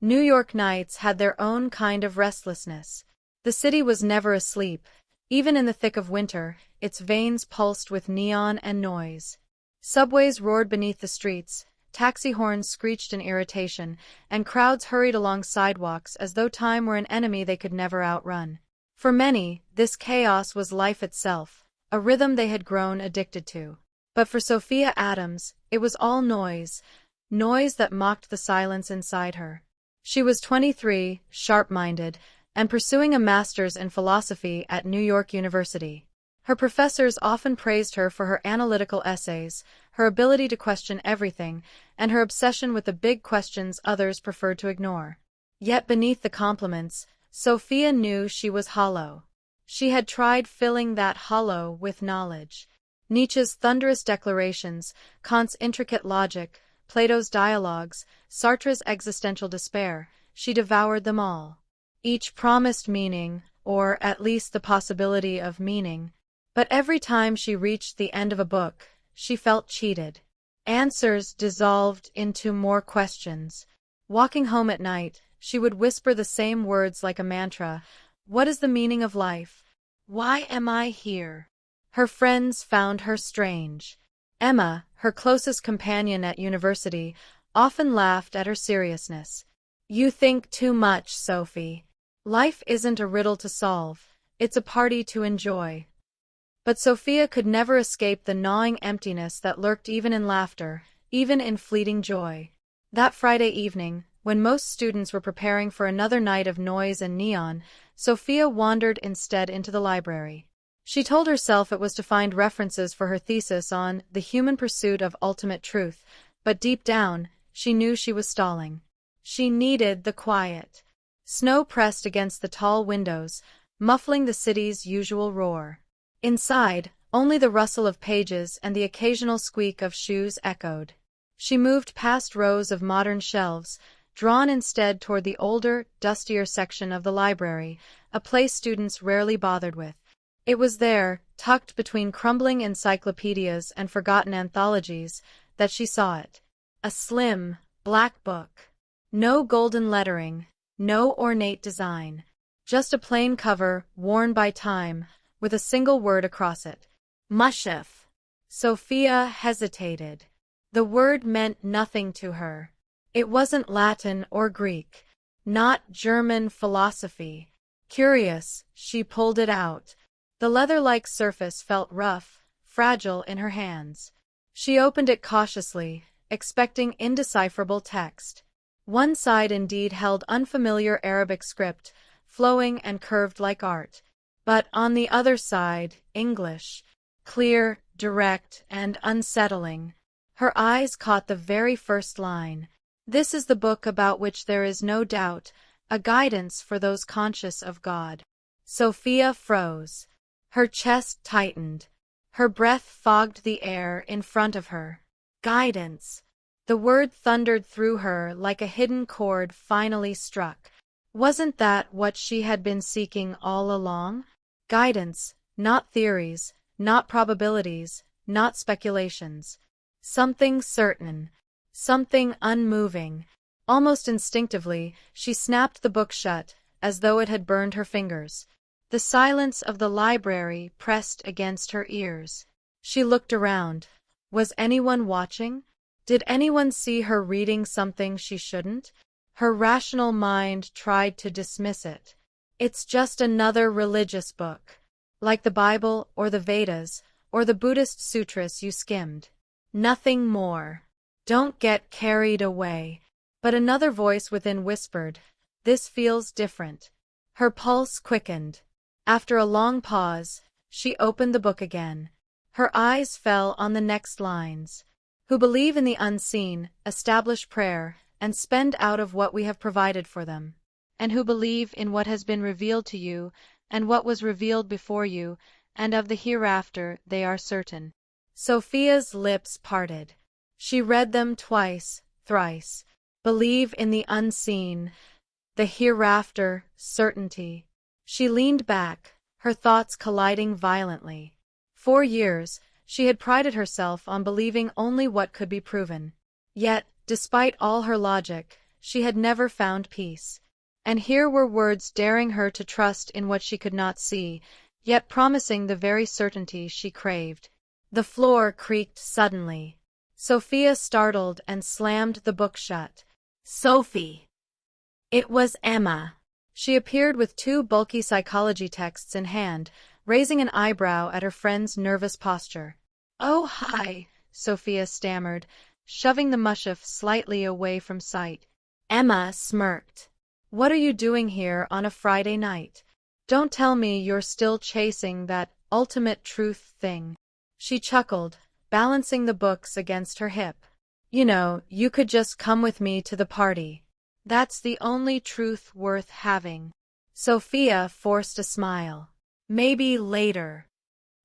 New York nights had their own kind of restlessness. The city was never asleep. Even in the thick of winter, its veins pulsed with neon and noise. Subways roared beneath the streets, taxi horns screeched in irritation, and crowds hurried along sidewalks as though time were an enemy they could never outrun. For many, this chaos was life itself, a rhythm they had grown addicted to. But for Sophia Adams, it was all noise, noise that mocked the silence inside her. She was 23, sharp-minded, and pursuing a master's in philosophy at New York University. Her professors often praised her for her analytical essays, her ability to question everything, and her obsession with the big questions others preferred to ignore. Yet beneath the compliments, Sophia knew she was hollow. She had tried filling that hollow with knowledge. Nietzsche's thunderous declarations, Kant's intricate logic, Plato's dialogues, Sartre's existential despair, she devoured them all. Each promised meaning, or at least the possibility of meaning. But every time she reached the end of a book, she felt cheated. Answers dissolved into more questions. Walking home at night, she would whisper the same words like a mantra. What is the meaning of life? Why am I here? Her friends found her strange. Emma, her closest companion at university, often laughed at her seriousness. You think too much, Sophie. Life isn't a riddle to solve, it's a party to enjoy. But Sophia could never escape the gnawing emptiness that lurked even in laughter, even in fleeting joy. That Friday evening, when most students were preparing for another night of noise and neon, Sophia wandered instead into the library. She told herself it was to find references for her thesis on the human pursuit of ultimate truth, but deep down, she knew she was stalling. She needed the quiet. Snow pressed against the tall windows, muffling the city's usual roar. Inside, only the rustle of pages and the occasional squeak of shoes echoed. She moved past rows of modern shelves, drawn instead toward the older, dustier section of the library, a place students rarely bothered with. It was there, tucked between crumbling encyclopedias and forgotten anthologies, that she saw it. A slim, black book. No golden lettering, no ornate design. Just a plain cover, worn by time, with a single word across it. Mushaf. Sophia hesitated. The word meant nothing to her. It wasn't Latin or Greek. Not German philosophy. Curious, she pulled it out. The leather-like surface felt rough, fragile in her hands. She opened it cautiously, expecting indecipherable text. One side indeed held unfamiliar Arabic script, flowing and curved like art. But on the other side, English. Clear, direct, and unsettling. Her eyes caught the very first line. This is the book about which there is no doubt, a guidance for those conscious of God. Sophia froze. Her chest tightened. Her breath fogged the air in front of her. Guidance. The word thundered through her like a hidden chord finally struck. Wasn't that what she had been seeking all along? Guidance, not theories, not probabilities, not speculations. Something certain. Something unmoving. Almost instinctively, she snapped the book shut, as though it had burned her fingers. The silence of the library pressed against her ears. She looked around. Was anyone watching? Did anyone see her reading something she shouldn't? Her rational mind tried to dismiss it. It's just another religious book. Like the Bible or the Vedas or the Buddhist sutras you skimmed. Nothing more. Don't get carried away. But another voice within whispered, this feels different. Her pulse quickened. After a long pause, she opened the book again. Her eyes fell on the next lines. Who believe in the unseen, establish prayer, and spend out of what we have provided for them. And who believe in what has been revealed to you, and what was revealed before you, and of the hereafter they are certain. Sophia's lips parted. She read them twice, thrice. Believe in the unseen, the hereafter, certainty. She leaned back, her thoughts colliding violently. For years, she had prided herself on believing only what could be proven. Yet, despite all her logic, she had never found peace. And here were words daring her to trust in what she could not see, yet promising the very certainty she craved. The floor creaked suddenly. Sophia startled and slammed the book shut. "Sophie!" It was Emma. She appeared with two bulky psychology texts in hand, raising an eyebrow at her friend's nervous posture. "Oh, hi," Sophia stammered, shoving the Mushaf slightly away from sight. Emma smirked. "What are you doing here on a Friday night? Don't tell me you're still chasing that ultimate truth thing." She chuckled, balancing the books against her hip. "You know, you could just come with me to the party. That's the only truth worth having." Sophia forced a smile. "Maybe later.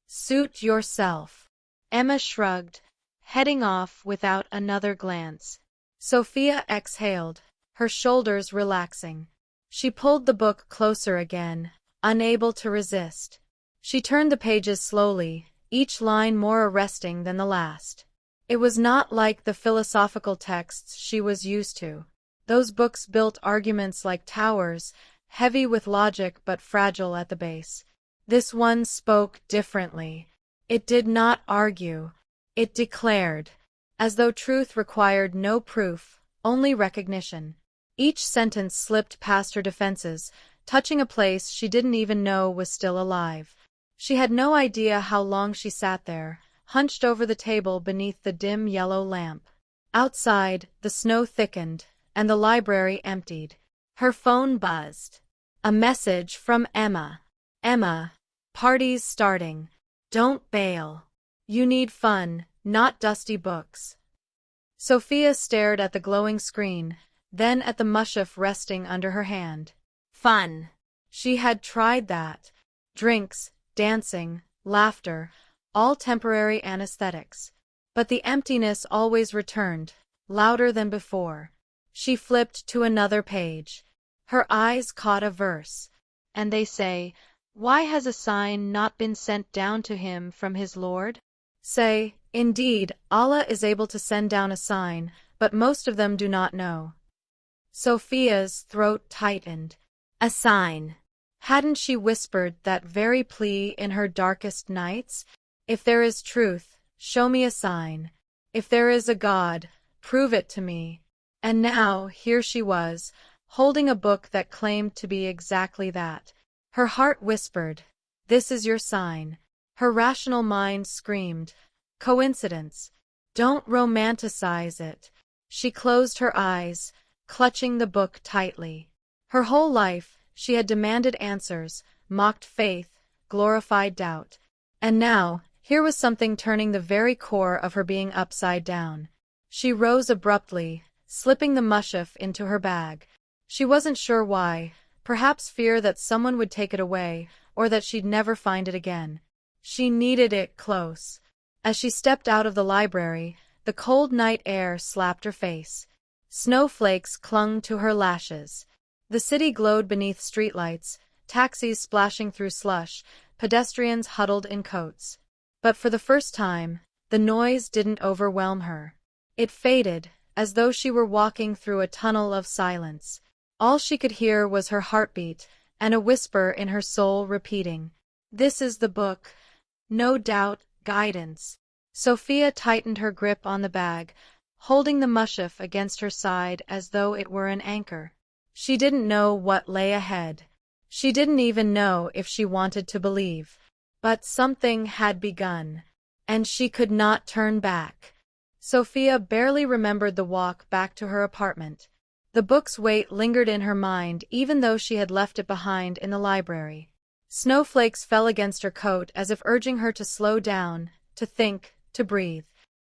Suit yourself." Emma shrugged, heading off without another glance. Sophia exhaled, her shoulders relaxing. She pulled the book closer again, unable to resist. She turned the pages slowly, each line more arresting than the last. It was not like the philosophical texts she was used to. Those books built arguments like towers, heavy with logic but fragile at the base. This one spoke differently. It did not argue. It declared, as though truth required no proof, only recognition. Each sentence slipped past her defenses, touching a place she didn't even know was still alive. She had no idea how long she sat there, hunched over the table beneath the dim yellow lamp. Outside, the snow thickened, and the library emptied. Her phone buzzed. A message from Emma. "Emma, party's starting. Don't bail. You need fun, not dusty books." Sophia stared at the glowing screen, then at the Mushaf resting under her hand. Fun. She had tried that. Drinks, dancing, laughter, all temporary anesthetics. But the emptiness always returned, louder than before. She flipped to another page. Her eyes caught a verse. "And they say, why has a sign not been sent down to him from his Lord?" Say, indeed, Allah is able to send down a sign, but most of them do not know. Sophia's throat tightened. A sign. Hadn't she whispered that very plea in her darkest nights? If there is truth, show me a sign. If there is a God, prove it to me. And now, here she was, holding a book that claimed to be exactly that. Her heart whispered, "This is your sign." Her rational mind screamed, "Coincidence. Don't romanticize it." She closed her eyes, clutching the book tightly. Her whole life, she had demanded answers, mocked faith, glorified doubt. And now, here was something turning the very core of her being upside down. She rose abruptly, slipping the Mushaf into her bag. She wasn't sure why, perhaps fear that someone would take it away, or that she'd never find it again. She needed it close. As she stepped out of the library, the cold night air slapped her face. Snowflakes clung to her lashes. The city glowed beneath streetlights, taxis splashing through slush, pedestrians huddled in coats. But for the first time, the noise didn't overwhelm her. It faded, as though she were walking through a tunnel of silence. All she could hear was her heartbeat, and a whisper in her soul repeating, "This is the book. No doubt, guidance." Sophia tightened her grip on the bag, holding the Mushaf against her side as though it were an anchor. She didn't know what lay ahead. She didn't even know if she wanted to believe. But something had begun, and she could not turn back. Sophia barely remembered the walk back to her apartment. The book's weight lingered in her mind even though she had left it behind in the library. Snowflakes fell against her coat as if urging her to slow down, to think, to breathe.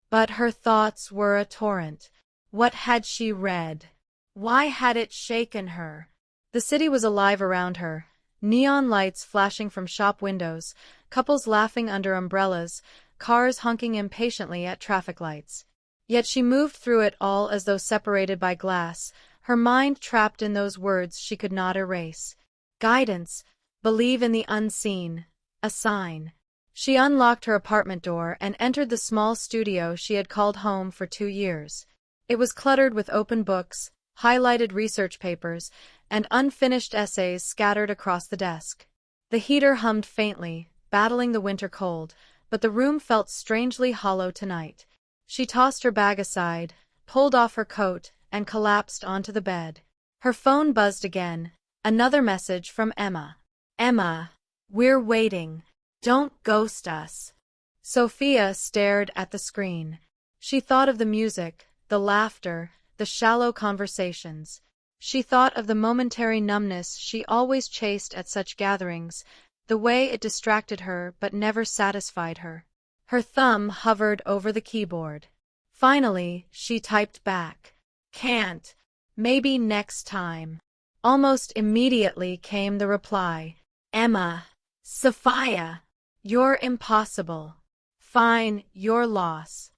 But her thoughts were a torrent. What had she read? Why had it shaken her? The city was alive around her. Neon lights flashing from shop windows, couples laughing under umbrellas, cars honking impatiently at traffic lights. Yet she moved through it all as though separated by glass, her mind trapped in those words she could not erase. Guidance. Believe in the unseen. A sign. She unlocked her apartment door and entered the small studio she had called home for 2 years. It was cluttered with open books, highlighted research papers, and unfinished essays scattered across the desk. The heater hummed faintly, battling the winter cold, but the room felt strangely hollow tonight. She tossed her bag aside, pulled off her coat, and collapsed onto the bed. Her phone buzzed again. Another message from Emma. "Emma, we're waiting. Don't ghost us." Sophia stared at the screen. She thought of the music, the laughter, the shallow conversations. She thought of the momentary numbness she always chased at such gatherings, the way it distracted her but never satisfied her. Her thumb hovered over the keyboard. Finally, she typed back, "Can't. Maybe next time." Almost immediately came the reply, "Emma, Sophia, you're impossible. Fine, your loss."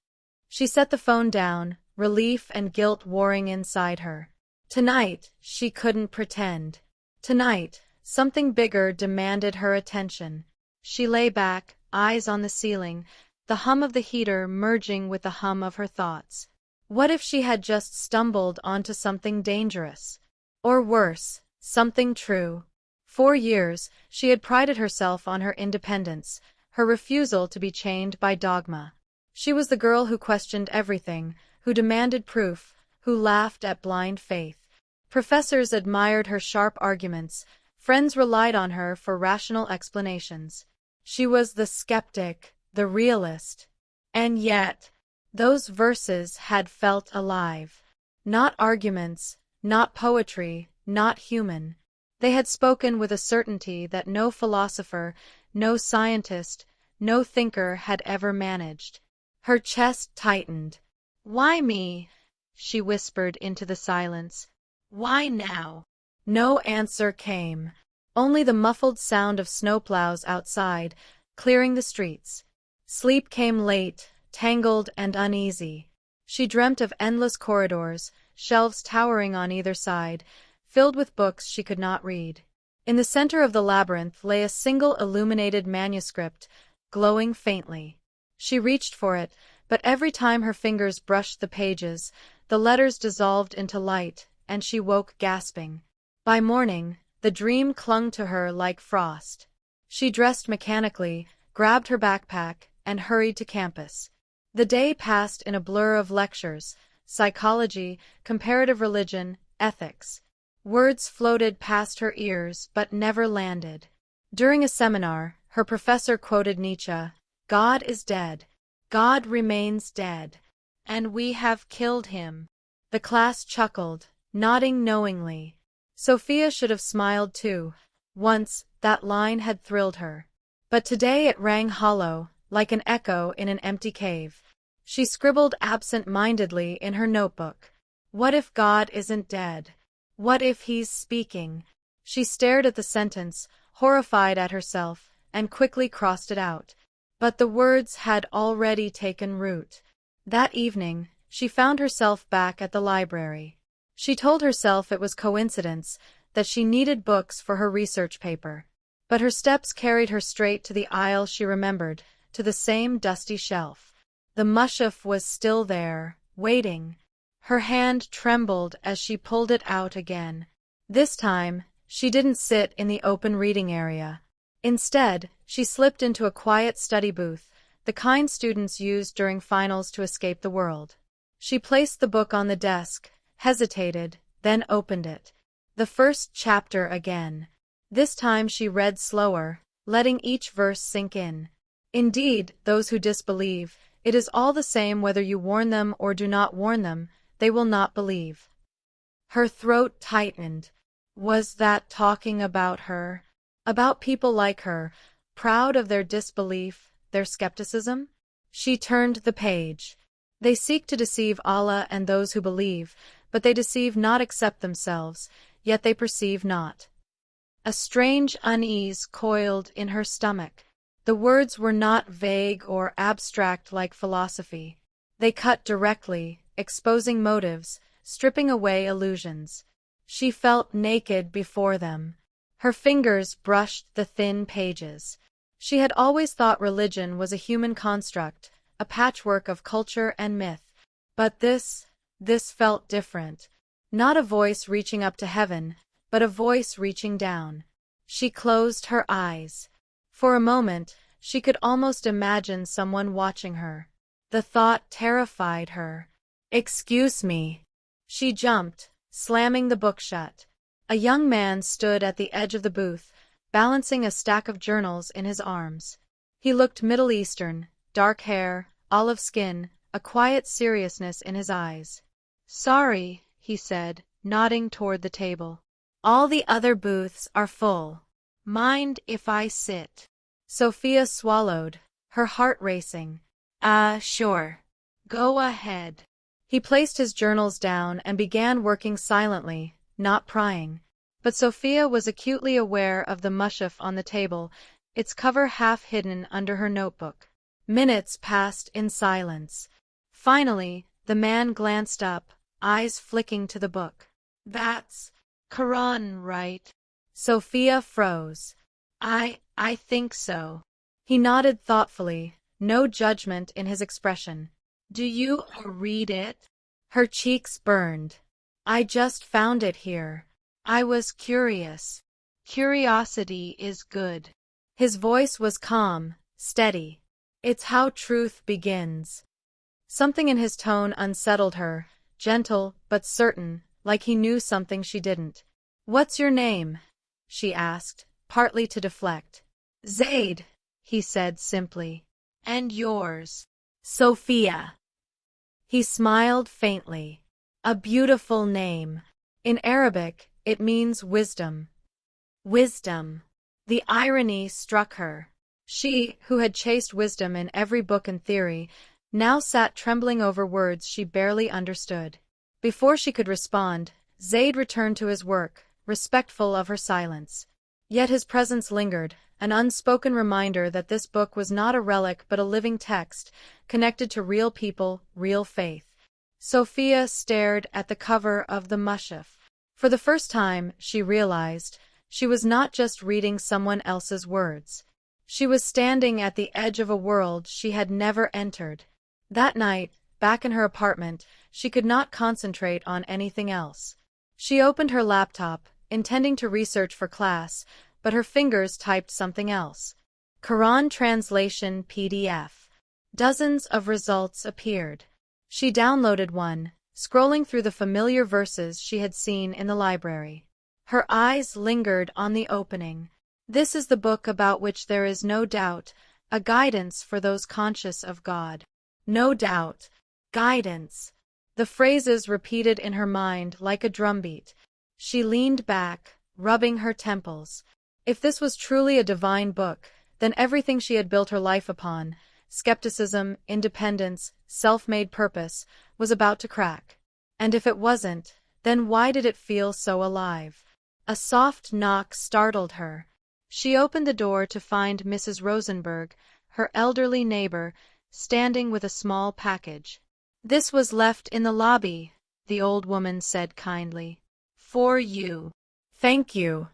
She set the phone down, relief and guilt warring inside her. Tonight, she couldn't pretend. Tonight, something bigger demanded her attention. She lay back, eyes on the ceiling, the hum of the heater merging with the hum of her thoughts. What if she had just stumbled onto something dangerous? Or worse, something true. For years, she had prided herself on her independence, her refusal to be chained by dogma. She was the girl who questioned everything, who demanded proof, who laughed at blind faith. Professors admired her sharp arguments, friends relied on her for rational explanations. She was the skeptic, the realist. And yet, those verses had felt alive. Not arguments, not poetry, not human. They had spoken with a certainty that no philosopher, no scientist, no thinker had ever managed. Her chest tightened. "Why me?" she whispered into the silence. "Why now?" No answer came. Only the muffled sound of snowplows outside, clearing the streets. Sleep came late, tangled and uneasy. She dreamt of endless corridors, shelves towering on either side, filled with books she could not read. In the center of the labyrinth lay a single illuminated manuscript, glowing faintly. She reached for it, but every time her fingers brushed the pages, the letters dissolved into light, and she woke gasping. By morning, the dream clung to her like frost. She dressed mechanically, grabbed her backpack, and hurried to campus. The day passed in a blur of lectures, psychology, comparative religion, ethics. Words floated past her ears but never landed. During a seminar, her professor quoted Nietzsche, "God is dead. God remains dead. And we have killed him." The class chuckled, nodding knowingly. Sophia should have smiled too. Once, that line had thrilled her. But today it rang hollow, like an echo in an empty cave. She scribbled absent-mindedly in her notebook. What if God isn't dead? What if he's speaking? She stared at the sentence, horrified at herself, and quickly crossed it out. But the words had already taken root. That evening, she found herself back at the library. She told herself it was coincidence, that she needed books for her research paper. But her steps carried her straight to the aisle she remembered, to the same dusty shelf. The Mushaf was still there, waiting. Her hand trembled as she pulled it out again. This time, she didn't sit in the open reading area. Instead, she slipped into a quiet study booth, the kind students used during finals to escape the world. She placed the book on the desk, hesitated, then opened it. The first chapter again. This time she read slower, letting each verse sink in. Indeed, those who disbelieve, it is all the same whether you warn them or do not warn them, they will not believe. Her throat tightened. Was that talking about her? About people like her, proud of their disbelief, their skepticism? She turned the page. They seek to deceive Allah and those who believe, but they deceive not except themselves, yet they perceive not. A strange unease coiled in her stomach. The words were not vague or abstract like philosophy. They cut directly, exposing motives, stripping away illusions. She felt naked before them. Her fingers brushed the thin pages. She had always thought religion was a human construct, a patchwork of culture and myth. But this felt different. Not a voice reaching up to heaven, but a voice reaching down. She closed her eyes. For a moment, she could almost imagine someone watching her. The thought terrified her. "Excuse me." She jumped, slamming the book shut. A young man stood at the edge of the booth, balancing a stack of journals in his arms. He looked Middle Eastern, dark hair, olive skin, a quiet seriousness in his eyes. "Sorry," he said, nodding toward the table. "All the other booths are full. Mind if I sit?" Sophia swallowed, her heart racing. Sure. Go ahead." He placed his journals down and began working silently, not prying. But Sophia was acutely aware of the Mushaf on the table, its cover half hidden under her notebook. Minutes passed in silence. Finally, the man glanced up, eyes flicking to the book. "That's Quran, right?" Sophia froze. I think so." He nodded thoughtfully, no judgment in his expression. "Do you read it?" Her cheeks burned. "I just found it here. I was curious." "Curiosity is good." His voice was calm, steady. "It's how truth begins." Something in his tone unsettled her, gentle but certain, like he knew something she didn't. "What's your name?" she asked, partly to deflect. "Zaid," he said simply. "And yours?" "Sophia." He smiled faintly. "A beautiful name. In Arabic, it means wisdom." Wisdom. The irony struck her. She, who had chased wisdom in every book and theory, now sat trembling over words she barely understood. Before she could respond, Zaid returned to his work, respectful of her silence. Yet his presence lingered, an unspoken reminder that this book was not a relic but a living text, connected to real people, real faith. Sophia stared at the cover of the Mushaf. For the first time, she realized, she was not just reading someone else's words. She was standing at the edge of a world she had never entered. That night, back in her apartment, she could not concentrate on anything else. She opened her laptop, intending to research for class, but her fingers typed something else. Quran translation PDF. Dozens of results appeared. She downloaded one, scrolling through the familiar verses she had seen in the library. Her eyes lingered on the opening. "This is the book about which there is no doubt, a guidance for those conscious of God." No doubt. Guidance. The phrases repeated in her mind like a drumbeat. She leaned back, rubbing her temples. If this was truly a divine book, then everything she had built her life upon, skepticism, independence, self-made purpose, was about to crack. And if it wasn't, then why did it feel so alive? A soft knock startled her. She opened the door to find Mrs. Rosenberg, her elderly neighbor, standing with a small package. "This was left in the lobby," the old woman said kindly. "For you." "Thank you."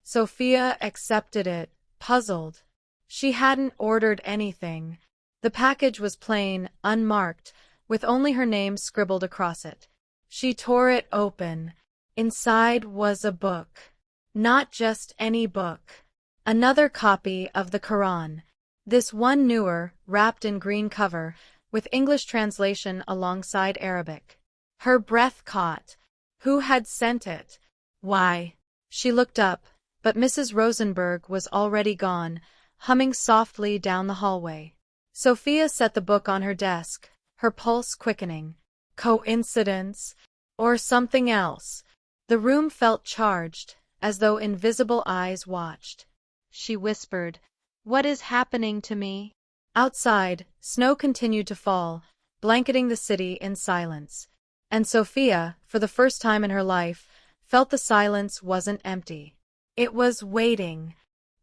Sophia accepted it, puzzled. She hadn't ordered anything. The package was plain, unmarked, with only her name scribbled across it. She tore it open. Inside was a book. Not just any book. Another copy of the Quran. This one newer, wrapped in green cover, with English translation alongside Arabic. Her breath caught. Who had sent it? Why? She looked up, but Mrs. Rosenberg was already gone, humming softly down the hallway. Sophia set the book on her desk, her pulse quickening. Coincidence? Or something else? The room felt charged, as though invisible eyes watched. She whispered, "What is happening to me?" Outside, snow continued to fall, blanketing the city in silence. And Sophia, for the first time in her life, felt the silence wasn't empty. It was waiting.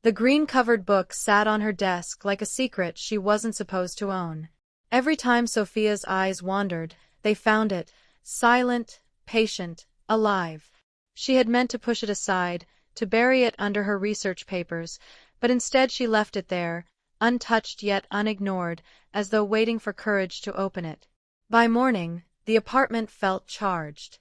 The green-covered book sat on her desk like a secret she wasn't supposed to own. Every time Sophia's eyes wandered, they found it, silent, patient, alive. She had meant to push it aside, to bury it under her research papers, but instead she left it there, untouched yet unignored, as though waiting for courage to open it. By morning, the apartment felt charged.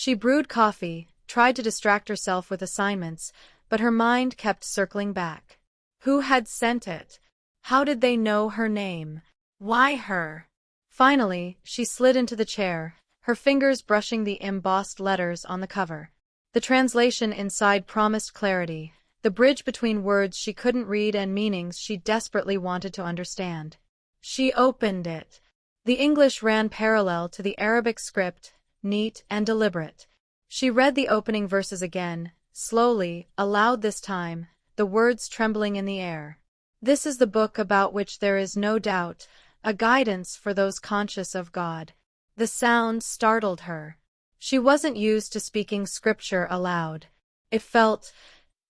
She brewed coffee, tried to distract herself with assignments, but her mind kept circling back. Who had sent it? How did they know her name? Why her? Finally, she slid into the chair, her fingers brushing the embossed letters on the cover. The translation inside promised clarity, the bridge between words she couldn't read and meanings she desperately wanted to understand. She opened it. The English ran parallel to the Arabic script, neat and deliberate. She read the opening verses again, slowly, aloud this time, the words trembling in the air. This is the book about which there is no doubt, a guidance for those conscious of God. The sound startled her. She wasn't used to speaking scripture aloud. It felt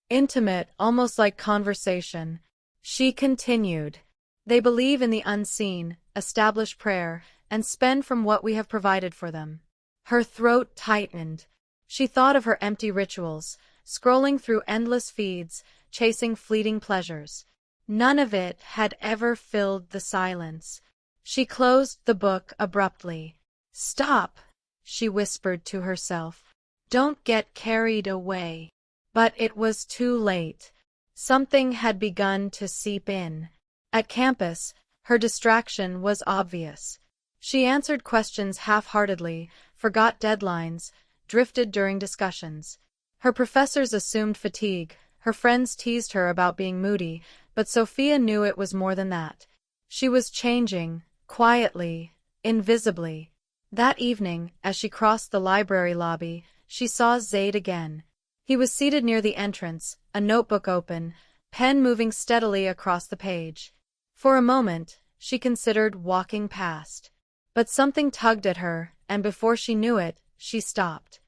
intimate, almost like conversation. She continued. They believe in the unseen, establish prayer, and spend from what we have provided for them. Her throat tightened. She thought of her empty rituals, scrolling through endless feeds, chasing fleeting pleasures. None of it had ever filled the silence. She closed the book abruptly. "Stop," she whispered to herself. "Don't get carried away." But it was too late. Something had begun to seep in. At campus, her distraction was obvious. She answered questions half-heartedly, forgot deadlines, drifted during discussions. Her professors assumed fatigue, her friends teased her about being moody, but Sophia knew it was more than that. She was changing, quietly, invisibly. That evening, as she crossed the library lobby, she saw Zaid again. He was seated near the entrance, a notebook open, pen moving steadily across the page. For a moment, she considered walking past. But something tugged at her, and before she knew it, she stopped.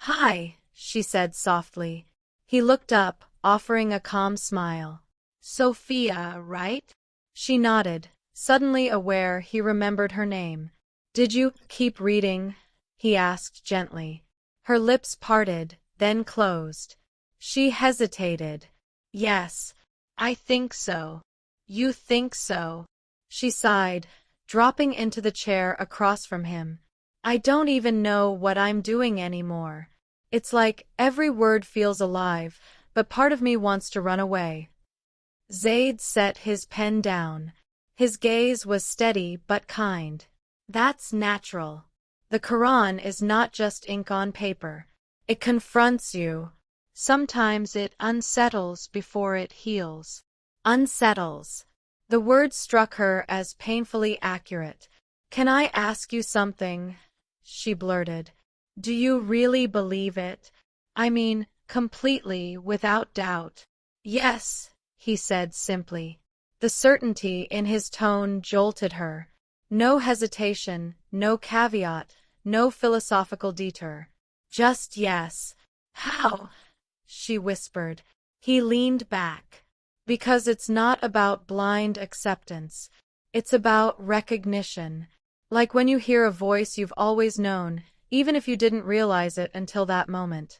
"Hi," she said softly. He looked up, offering a calm smile. "Sophia, right?" She nodded, suddenly aware he remembered her name. "Did you keep reading?" he asked gently. Her lips parted, then closed. She hesitated. "Yes, I think so." "You think so?" She sighed, dropping into the chair across from him. "I don't even know what I'm doing anymore. It's like every word feels alive, but part of me wants to run away." Zaid set his pen down. His gaze was steady but kind. "That's natural. The Quran is not just ink on paper. It confronts you. Sometimes it unsettles before it heals." Unsettles. The word struck her as painfully accurate. "Can I ask you something?" she blurted. "Do you really believe it? I mean, completely, without doubt?" "Yes," he said simply. The certainty in his tone jolted her. No hesitation, no caveat, no philosophical detour. Just yes. "How?" she whispered. He leaned back. "Because it's not about blind acceptance. It's about recognition. Like when you hear a voice you've always known, even if you didn't realize it until that moment."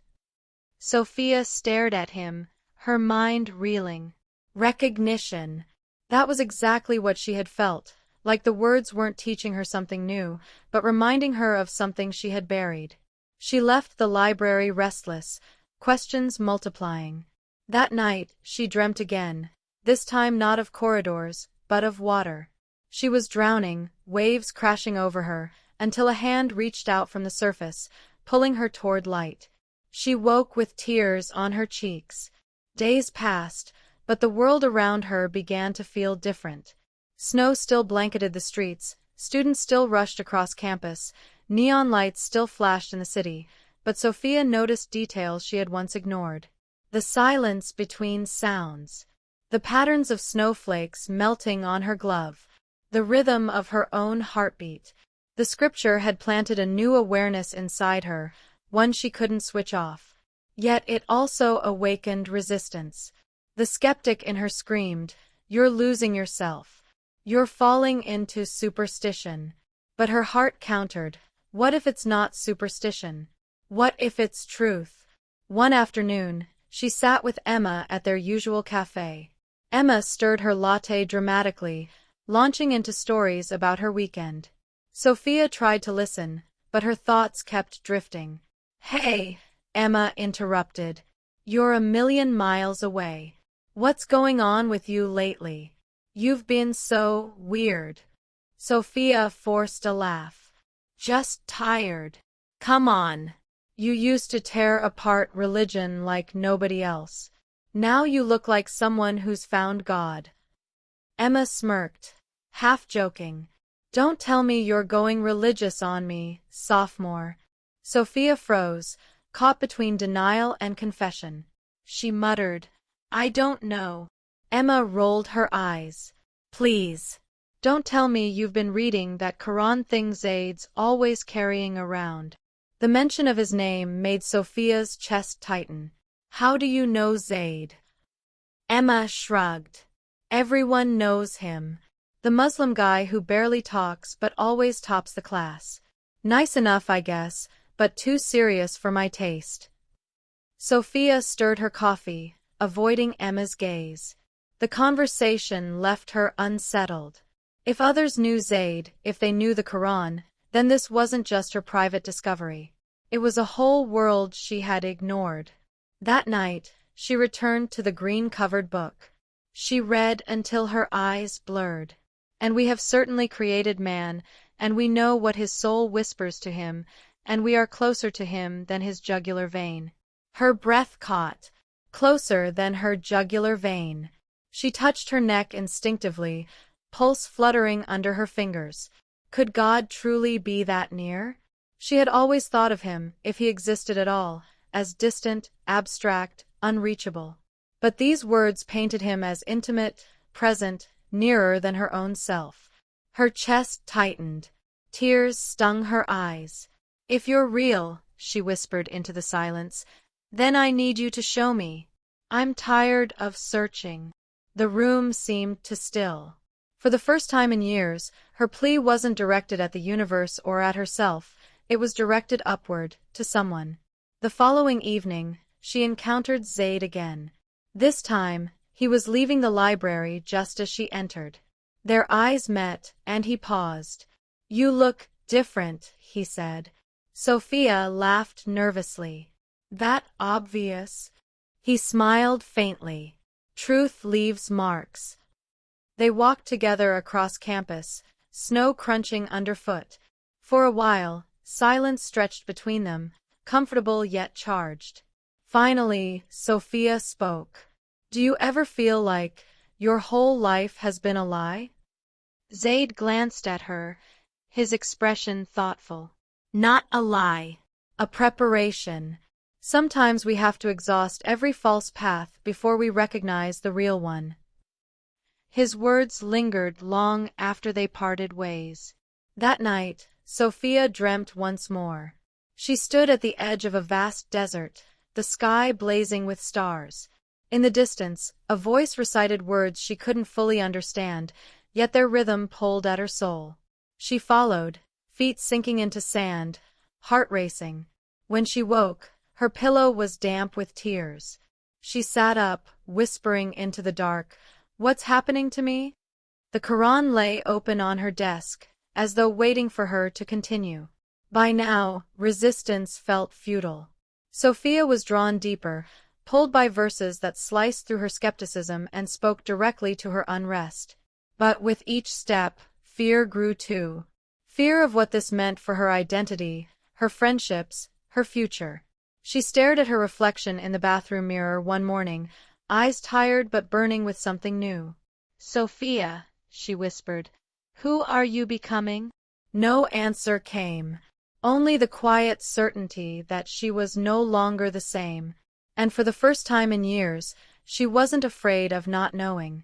Sophia stared at him, her mind reeling. Recognition. That was exactly what she had felt, like the words weren't teaching her something new, but reminding her of something she had buried. She left the library restless, questions multiplying. That night, she dreamt again, this time not of corridors, but of water. She was drowning, waves crashing over her, until a hand reached out from the surface, pulling her toward light. She woke with tears on her cheeks. Days passed, but the world around her began to feel different. Snow still blanketed the streets, students still rushed across campus, neon lights still flashed in the city, but Sophia noticed details she had once ignored. The silence between sounds. The patterns of snowflakes melting on her glove. The rhythm of her own heartbeat. The scripture had planted a new awareness inside her, one she couldn't switch off. Yet it also awakened resistance. The skeptic in her screamed, "You're losing yourself. You're falling into superstition." But her heart countered, what if it's not superstition? What if it's truth? One afternoon, she sat with Emma at their usual cafe. Emma stirred her latte dramatically, launching into stories about her weekend. Sophia tried to listen, but her thoughts kept drifting. Hey, Emma interrupted. You're a million miles away. What's going on with you lately? You've been so weird. Sophia forced a laugh. Just tired. Come on. You used to tear apart religion like nobody else. Now you look like someone who's found God. Emma smirked, half joking. Don't tell me you're going religious on me, sophomore. Sophia froze, caught between denial and confession. She muttered, I don't know. Emma rolled her eyes. Please. Don't tell me you've been reading that Quran thing Zaid's always carrying around. The mention of his name made Sophia's chest tighten. How do you know Zaid? Emma shrugged. Everyone knows him. The Muslim guy who barely talks but always tops the class. Nice enough, I guess, but too serious for my taste. Sophia stirred her coffee, avoiding Emma's gaze. The conversation left her unsettled. If others knew Zaid, if they knew the Quran, then this wasn't just her private discovery. It was a whole world she had ignored. That night, she returned to the green-covered book. She read until her eyes blurred. And we have certainly created man, and we know what his soul whispers to him, and we are closer to him than his jugular vein. Her breath caught, closer than her jugular vein. She touched her neck instinctively, pulse fluttering under her fingers. Could God truly be that near? She had always thought of him, if he existed at all, as distant, abstract, unreachable. But these words painted him as intimate, present, nearer than her own self. Her chest tightened. Tears stung her eyes. If you're real, she whispered into the silence, then I need you to show me. I'm tired of searching. The room seemed to still. For the first time in years, her plea wasn't directed at the universe or at herself, it was directed upward, to someone. The following evening, she encountered Zaid again. This time, he was leaving the library just as she entered. Their eyes met, and he paused. You look different, he said. Sophia laughed nervously. That obvious? He smiled faintly. Truth leaves marks. They walked together across campus, snow crunching underfoot. For a while, silence stretched between them, comfortable yet charged. Finally, Sophia spoke. Do you ever feel like your whole life has been a lie? Zaid glanced at her, his expression thoughtful. Not a lie. A preparation. Sometimes we have to exhaust every false path before we recognize the real one. His words lingered long after they parted ways. That night, Sophia dreamt once more. She stood at the edge of a vast desert, the sky blazing with stars. In the distance, a voice recited words she couldn't fully understand, yet their rhythm pulled at her soul. She followed, feet sinking into sand, heart racing. When she woke, her pillow was damp with tears. She sat up, whispering into the dark, What's happening to me? The Quran lay open on her desk, as though waiting for her to continue. By now, resistance felt futile. Sophia was drawn deeper, pulled by verses that sliced through her skepticism and spoke directly to her unrest. But with each step, fear grew too. Fear of what this meant for her identity, her friendships, her future. She stared at her reflection in the bathroom mirror one morning, eyes tired but burning with something new. Sophia, she whispered, who are you becoming? No answer came. Only the quiet certainty that she was no longer the same. And for the first time in years, she wasn't afraid of not knowing.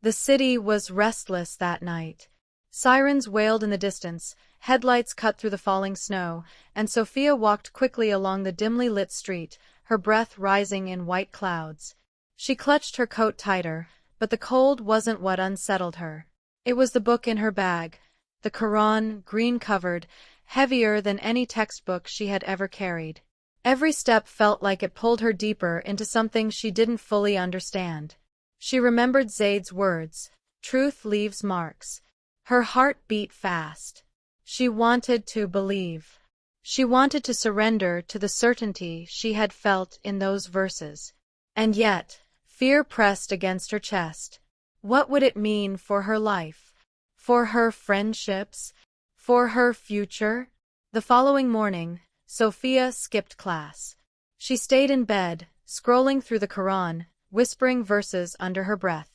The city was restless that night. Sirens wailed in the distance, headlights cut through the falling snow, and Sophia walked quickly along the dimly lit street, her breath rising in white clouds. She clutched her coat tighter, but the cold wasn't what unsettled her. It was the book in her bag, the Quran, green-covered, heavier than any textbook she had ever carried. Every step felt like it pulled her deeper into something she didn't fully understand. She remembered Zaid's words, truth leaves marks. Her heart beat fast. She wanted to believe. She wanted to surrender to the certainty she had felt in those verses. And yet, fear pressed against her chest. What would it mean for her life? For her friendships? For her future? The following morning, Sophia skipped class. She stayed in bed, scrolling through the Quran, whispering verses under her breath.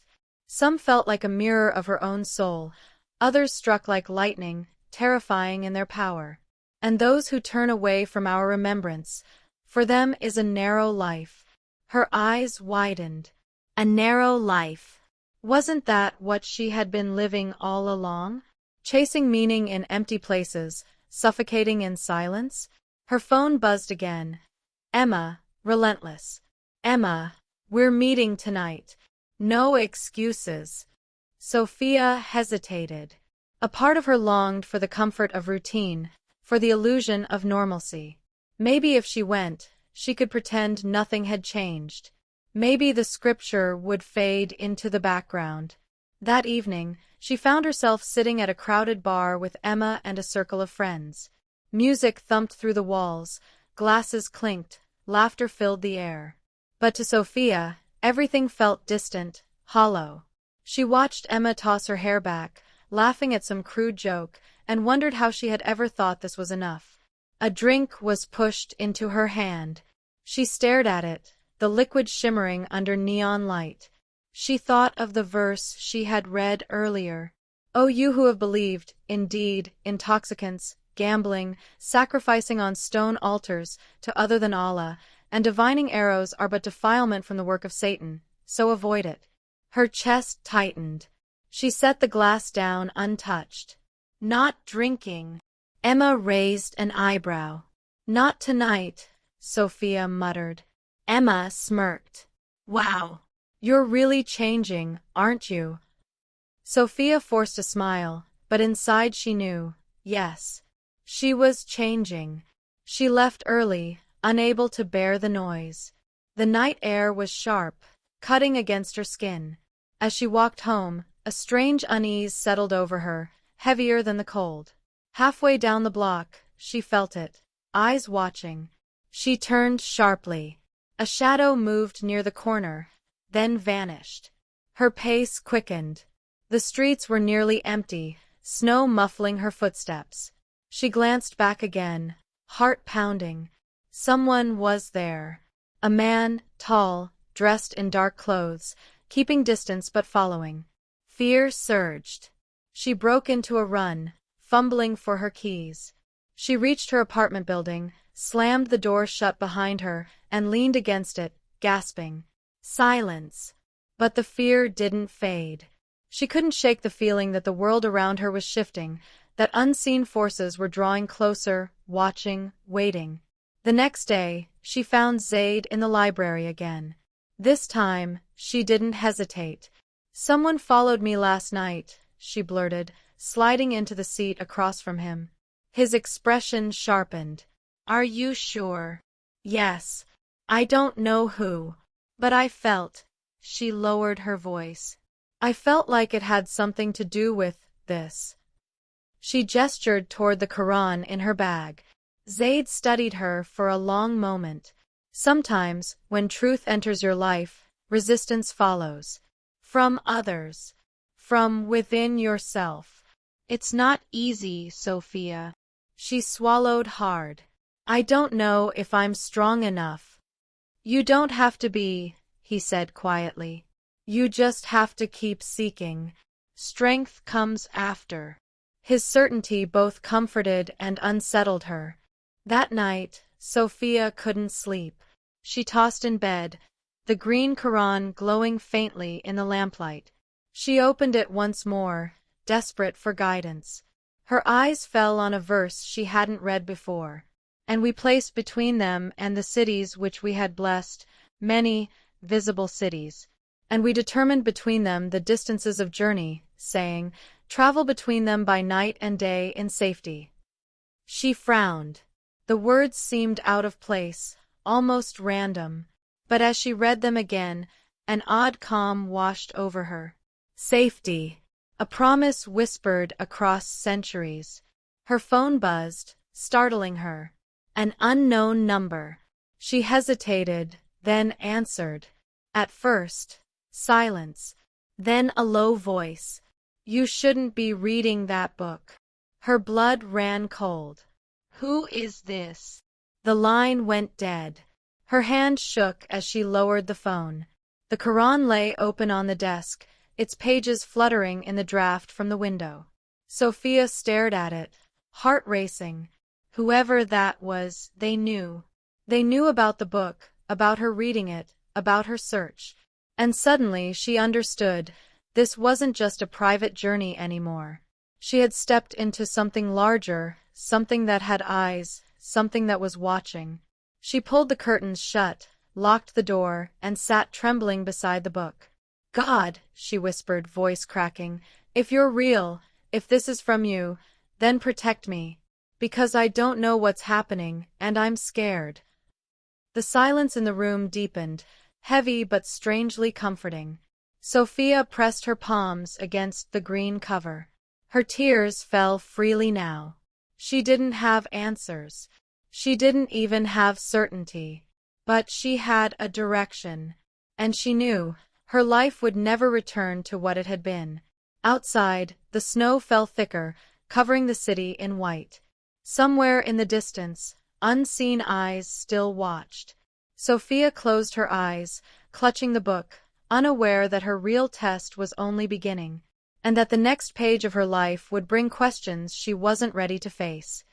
Some felt like a mirror of her own soul, others struck like lightning, terrifying in their power. And those who turn away from our remembrance, for them is a narrow life. Her eyes widened. A narrow life. Wasn't that what she had been living all along? Chasing meaning in empty places, suffocating in silence? Her phone buzzed again. Emma, relentless. Emma, we're meeting tonight. No excuses. Sophia hesitated. A part of her longed for the comfort of routine, for the illusion of normalcy. Maybe if she went, she could pretend nothing had changed. Maybe the scripture would fade into the background. That evening, she found herself sitting at a crowded bar with Emma and a circle of friends. Music thumped through the walls, glasses clinked, laughter filled the air. But to Sophia, everything felt distant, hollow. She watched Emma toss her hair back, laughing at some crude joke, and wondered how she had ever thought this was enough. A drink was pushed into her hand. She stared at it, the liquid shimmering under neon light. She thought of the verse she had read earlier. "O you who have believed, indeed, intoxicants, gambling, sacrificing on stone altars to other than Allah, and divining arrows are but defilement from the work of Satan, so avoid it." Her chest tightened. She set the glass down untouched. "Not drinking." Emma raised an eyebrow. "Not tonight," Sophia muttered. Emma smirked. "Wow. You're really changing, aren't you?" Sophia forced a smile, but inside she knew, yes. She was changing. She left early, unable to bear the noise. The night air was sharp, cutting against her skin. As she walked home, a strange unease settled over her, heavier than the cold. Halfway down the block, she felt it, eyes watching. She turned sharply. A shadow moved near the corner, then vanished. Her pace quickened. The streets were nearly empty, snow muffling her footsteps. She glanced back again, heart pounding. Someone was there. A man, tall, dressed in dark clothes, keeping distance but following. Fear surged. She broke into a run, fumbling for her keys. She reached her apartment building, slammed the door shut behind her, and leaned against it, gasping. Silence. But the fear didn't fade. She couldn't shake the feeling that the world around her was shifting, that unseen forces were drawing closer, watching, waiting. The next day, she found Zaid in the library again. This time, she didn't hesitate. "Someone followed me last night," she blurted, sliding into the seat across from him. His expression sharpened. "Are you sure?" "Yes. I don't know who. But I felt." She lowered her voice. "I felt like it had something to do with this." She gestured toward the Quran in her bag. Zaid studied her for a long moment. Sometimes, when truth enters your life, resistance follows. From others. From within yourself. "It's not easy, Sophia." She swallowed hard. "I don't know if I'm strong enough." "You don't have to be," he said quietly. "You just have to keep seeking. Strength comes after." His certainty both comforted and unsettled her. That night, Sophia couldn't sleep. She tossed in bed, the green Quran glowing faintly in the lamplight. She opened it once more, desperate for guidance. Her eyes fell on a verse she hadn't read before. "And we placed between them and the cities which we had blessed, many, visible cities. And we determined between them the distances of journey, saying, travel between them by night and day in safety." She frowned. The words seemed out of place, almost random. But as she read them again, an odd calm washed over her. Safety. A promise whispered across centuries. Her phone buzzed, startling her. An unknown number. She hesitated, then answered. At first, silence. Then a low voice. You shouldn't be reading that book. Her blood ran cold. Who is this? The line went dead. Her hand shook as she lowered the phone. The Quran lay open on the desk, its pages fluttering in the draft from the window. Sophia stared at it, heart racing. Whoever that was, they knew. They knew about the book, about her reading it, about her search. And suddenly she understood. This wasn't just a private journey anymore. She had stepped into something larger, something that had eyes, something that was watching. She pulled the curtains shut, locked the door, and sat trembling beside the book. God, she whispered, voice cracking, if you're real, if this is from you, then protect me. Because I don't know what's happening, and I'm scared. The silence in the room deepened, heavy but strangely comforting. Sophia pressed her palms against the green cover. Her tears fell freely now. She didn't have answers. She didn't even have certainty. But she had a direction. And she knew her life would never return to what it had been. Outside, the snow fell thicker, covering the city in white. Somewhere in the distance, unseen eyes still watched. Sophia closed her eyes, clutching the book, unaware that her real test was only beginning, and that the next page of her life would bring questions she wasn't ready to face.